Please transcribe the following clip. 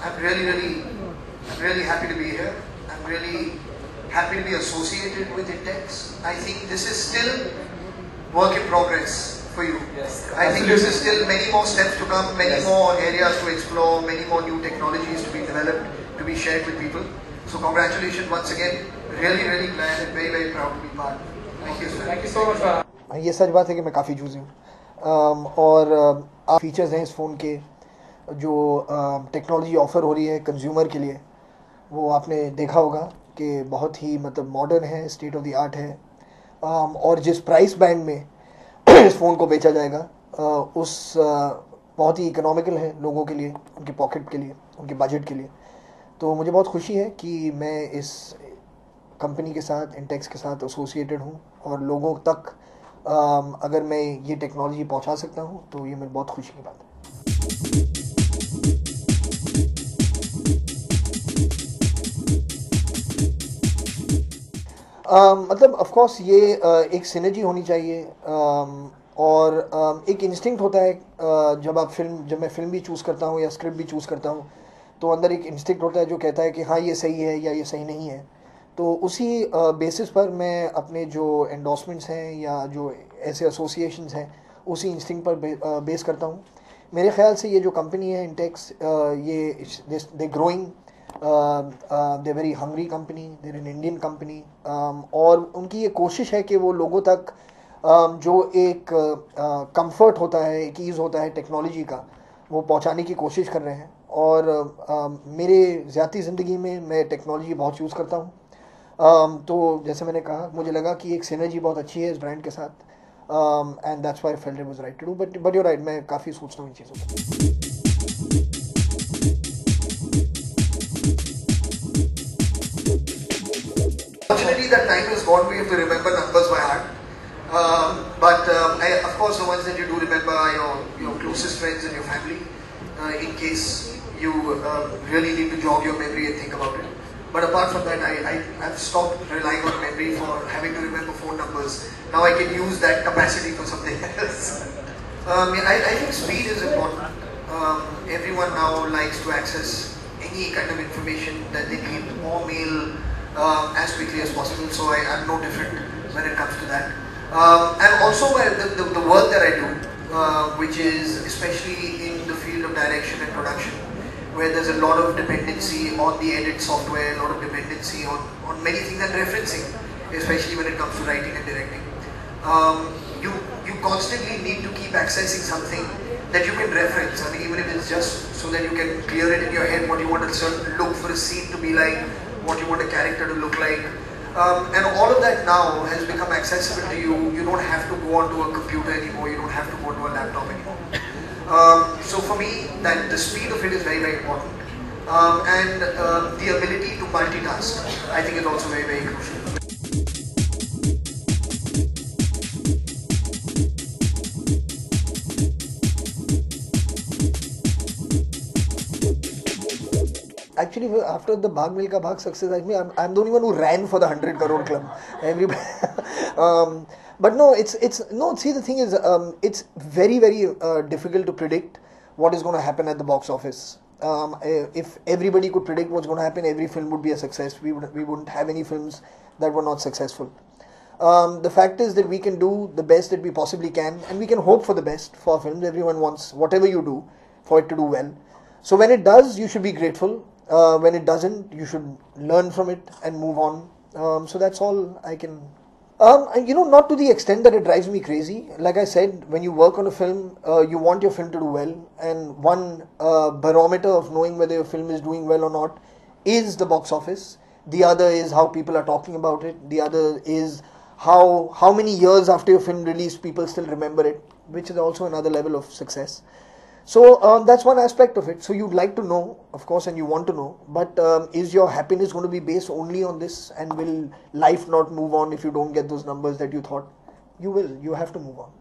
I'm really happy to be here. I'm really happy to be associated with Intex. I think this is still work in progress for you. Yes, I think this is still many more steps to come, many more areas to explore, many more new technologies to be developed, to be shared with people. So congratulations once again. Really glad and very proud to be part. Thank you, sir. Thank you so much. ये सच बात है कि मैं काफ़ी choosy हूँ और features हैं इस फ़ोन के जो टेक्नोलॉजी ऑफ़र हो रही है कंज्यूमर के लिए, वो आपने देखा होगा कि बहुत ही मतलब मॉडर्न है, स्टेट ऑफ द आर्ट है और जिस प्राइस बैंड में इस फ़ोन को बेचा जाएगा उस बहुत ही इकोनॉमिकल है लोगों के लिए, उनके पॉकेट के लिए, उनके बजट के लिए। तो मुझे बहुत खुशी है कि मैं इस कंपनी के साथ, इंटेक्स के साथ एसोसिएटेड हूँ और लोगों तक अगर मैं ये टेक्नोलॉजी पहुँचा सकता हूँ तो ये मेरी बहुत खुशी की बात है। मतलब ऑफ कोर्स ये एक सिनर्जी होनी चाहिए और एक इंस्टिंक्ट होता है जब मैं फिल्म भी चूज़ करता हूँ या स्क्रिप्ट भी चूज़ करता हूँ तो अंदर एक इंस्टिंक्ट होता है जो कहता है कि हाँ ये सही है या ये सही नहीं है। तो उसी बेसिस पर मैं अपने जो एंडोर्समेंट्स हैं या जो ऐसे एसोसिएशंस हैं उसी इंस्टिंक्ट पर बेस करता हूँ। मेरे ख्याल से ये जो कंपनी है इंटेक्स, ये they growing, they very hungry company, they're an Indian company और उनकी ये कोशिश है कि वो लोगों तक जो एक कंफर्ट होता है, एक ईज़ होता है टेक्नोलॉजी का, वो पहुंचाने की कोशिश कर रहे हैं। और मेरे ज़ाती ज़िंदगी में मैं टेक्नोलॉजी बहुत यूज़ करता हूँ तो जैसे मैंने कहा मुझे लगा कि एक सिनर्जी बहुत अच्छी है इस ब्रांड के साथ and that's why I felt it was right to do. But you're right, मैं काफ़ी सोचता हूँ इन चीज़ों पर। Fortunately, that time is gone. We have to remember numbers by heart. Of course, the ones that you do remember are your closest friends and your family. In case you really need to jog your memory and think about it. But apart from that, I've stopped relying on memory for having to remember phone numbers. Now I can use that capacity for something else. I think speed is important. Everyone now likes to access any kind of information that they need, or mail as quickly as possible. So I'm no different when it comes to that. And also the work that I do, which is especially in the field of direction and production, where there's a lot of dependency on the edit software, a lot of dependency on many things, and referencing, especially when it comes to writing and directing. You constantly need to keep accessing something that you can reference. I mean, even if it's just so that you can clear it in your head what you want a certain look for a scene to be like, what you want a character to look like. And all of that now has become accessible to you. You don't have to go onto a computer anymore. You don't have to go onto a laptop anymore. So for me, that the speed of it is very important. And the ability to multitask, I think, is also very crucial. Actually, after the Bhag Milkha Bhag success, I'm the only one who ran for the 100 crore club. Everybody, but no, no. See, the thing is, it's very difficult to predict what is going to happen at the box office. If everybody could predict what's going to happen, every film would be a success. We wouldn't have any films that were not successful. The fact is that we can do the best that we possibly can, and we can hope for the best for our films. Everyone wants whatever you do for it to do well. So when it does, you should be grateful. When it doesn't, you should learn from it and move on. So that's all I can. Not to the extent that it drives me crazy. Like I said, when you work on a film, you want your film to do well, and one barometer of knowing whether your film is doing well or not is the box office. The other is how people are talking about it. The other is how many years after your film release people still remember it, which is also another level of success. So that's one aspect of it. So you'd like to know, of course, and you want to know, but is your happiness going to be based only on this, and will life not move on if you don't get those numbers that you thought? You will. You have to move on.